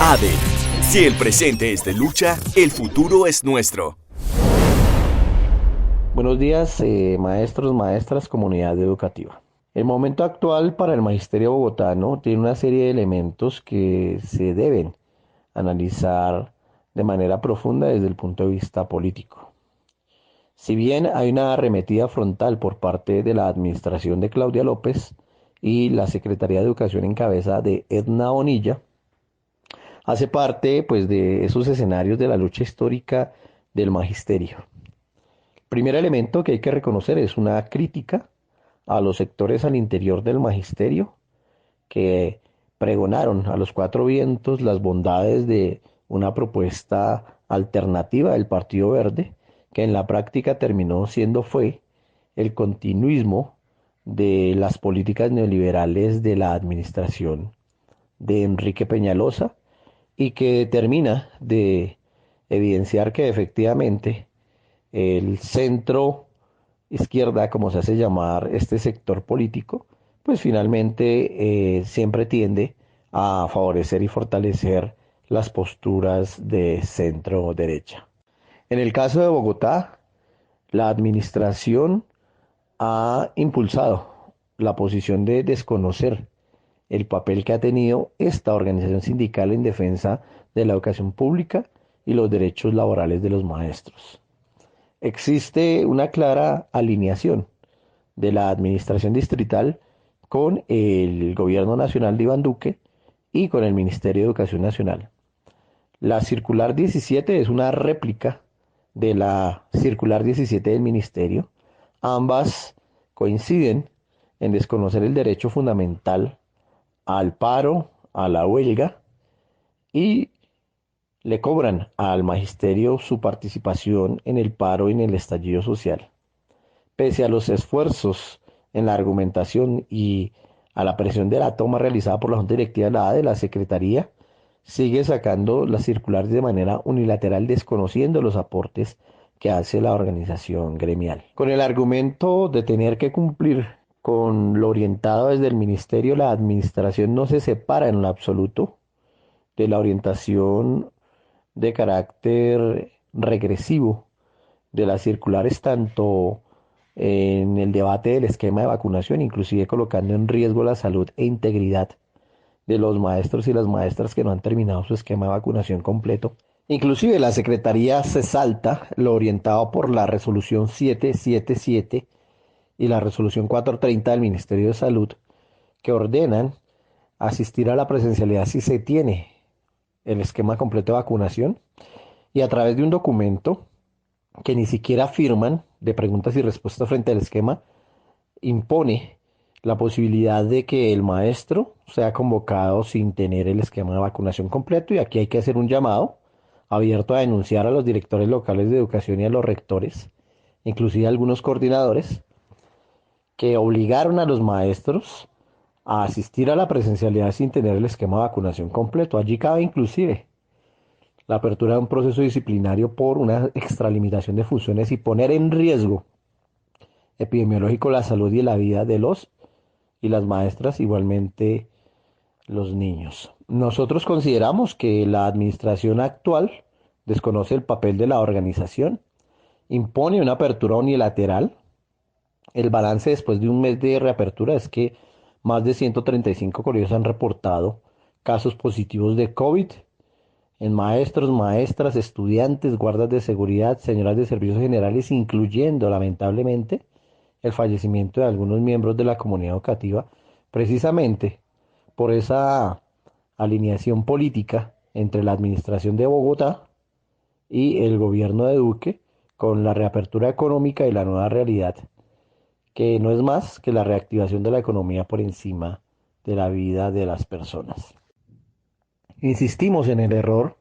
ADE. Si el presente es de lucha, el futuro es nuestro. Buenos días, maestros, maestras, comunidad educativa. El momento actual para el magisterio bogotano tiene una serie de elementos que se deben analizar de manera profunda desde el punto de vista político. Si bien hay una arremetida frontal por parte de la administración de Claudia López y la Secretaría de Educación en cabeza de Edna Bonilla, hace parte pues de esos escenarios de la lucha histórica del magisterio. Primer elemento que hay que reconocer es una crítica a los sectores al interior del magisterio que pregonaron a los cuatro vientos las bondades de una propuesta alternativa del Partido Verde, que en la práctica fue el continuismo de las políticas neoliberales de la administración de Enrique Peñalosa y que termina de evidenciar que efectivamente el centro izquierda, como se hace llamar este sector político, pues finalmente siempre tiende a favorecer y fortalecer las posturas de centro derecha. En el caso de Bogotá, la administración ha impulsado la posición de desconocer el papel que ha tenido esta organización sindical en defensa de la educación pública y los derechos laborales de los maestros. Existe una clara alineación de la administración distrital con el gobierno nacional de Iván Duque y con el Ministerio de Educación Nacional. La circular 17 es una réplica de la circular 17 del ministerio. Ambas coinciden en desconocer el derecho fundamental al paro, a la huelga y le cobran al magisterio su participación en el paro y en el estallido social. Pese a los esfuerzos en la argumentación y a la presión de la toma realizada por la Junta Directiva de la ADE, la Secretaría sigue sacando las circulares de manera unilateral, desconociendo los aportes que hace la organización gremial. Con el argumento de tener que cumplir con lo orientado desde el ministerio, la administración no se separa en lo absoluto de la orientación de carácter regresivo de las circulares, tanto en el debate del esquema de vacunación, inclusive colocando en riesgo la salud e integridad de los maestros y las maestras que no han terminado su esquema de vacunación completo. Inclusive la Secretaría se salta lo orientado por la resolución 777 y la resolución 430 del Ministerio de Salud, que ordenan asistir a la presencialidad si se tiene el esquema completo de vacunación, y a través de un documento que ni siquiera firman de preguntas y respuestas frente al esquema, impone la posibilidad de que el maestro sea convocado sin tener el esquema de vacunación completo. Y aquí hay que hacer un llamado abierto a denunciar a los directores locales de educación y a los rectores, inclusive a algunos coordinadores, que obligaron a los maestros a asistir a la presencialidad sin tener el esquema de vacunación completo. Allí cabe inclusive la apertura de un proceso disciplinario por una extralimitación de funciones y poner en riesgo epidemiológico la salud y la vida de los y las maestras, igualmente los niños. Nosotros consideramos que la administración actual desconoce el papel de la organización, impone una apertura unilateral. El balance después de un mes de reapertura es que más de 135 colegios han reportado casos positivos de COVID en maestros, maestras, estudiantes, guardas de seguridad, señoras de servicios generales, incluyendo lamentablemente el fallecimiento de algunos miembros de la comunidad educativa, precisamente por esa alineación política entre la administración de Bogotá y el gobierno de Duque, con la reapertura económica y la nueva realidad, que no es más que la reactivación de la economía por encima de la vida de las personas. Insistimos en el error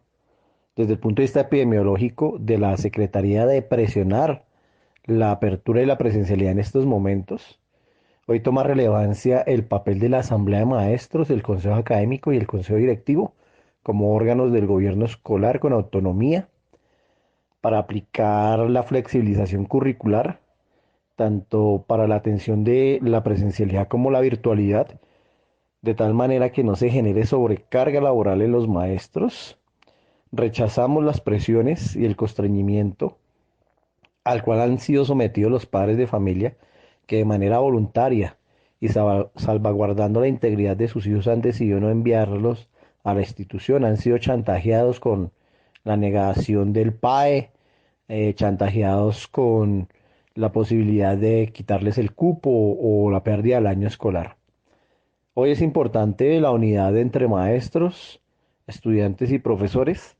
desde el punto de vista epidemiológico de la Secretaría de presionar la apertura y la presencialidad en estos momentos. Hoy toma relevancia el papel de la Asamblea de Maestros, el Consejo Académico y el Consejo Directivo como órganos del gobierno escolar con autonomía para aplicar la flexibilización curricular, tanto para la atención de la presencialidad como la virtualidad, de tal manera que no se genere sobrecarga laboral en los maestros. Rechazamos las presiones y el constreñimiento al cual han sido sometidos los padres de familia que de manera voluntaria y salvaguardando la integridad de sus hijos han decidido no enviarlos a la institución, han sido chantajeados con la negación del PAE, chantajeados con la posibilidad de quitarles el cupo o la pérdida del año escolar. Hoy es importante la unidad entre maestros, estudiantes y profesores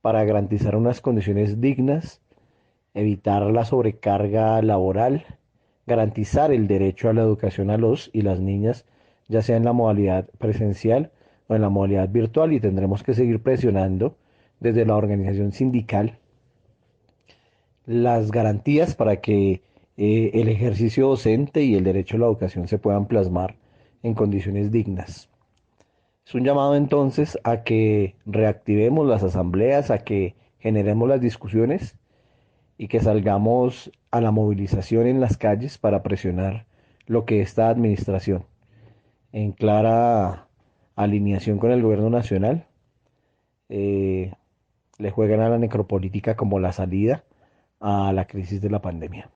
para garantizar unas condiciones dignas, evitar la sobrecarga laboral, garantizar el derecho a la educación a los y las niñas, ya sea en la modalidad presencial o en la modalidad virtual, y tendremos que seguir presionando desde la organización sindical las garantías para que el ejercicio docente y el derecho a la educación se puedan plasmar en condiciones dignas. Es un llamado entonces a que reactivemos las asambleas, a que generemos las discusiones y que salgamos a la movilización en las calles para presionar lo que esta administración, en clara alineación con el gobierno nacional, eh, le juegan a la necropolítica como la salida a la crisis de la pandemia.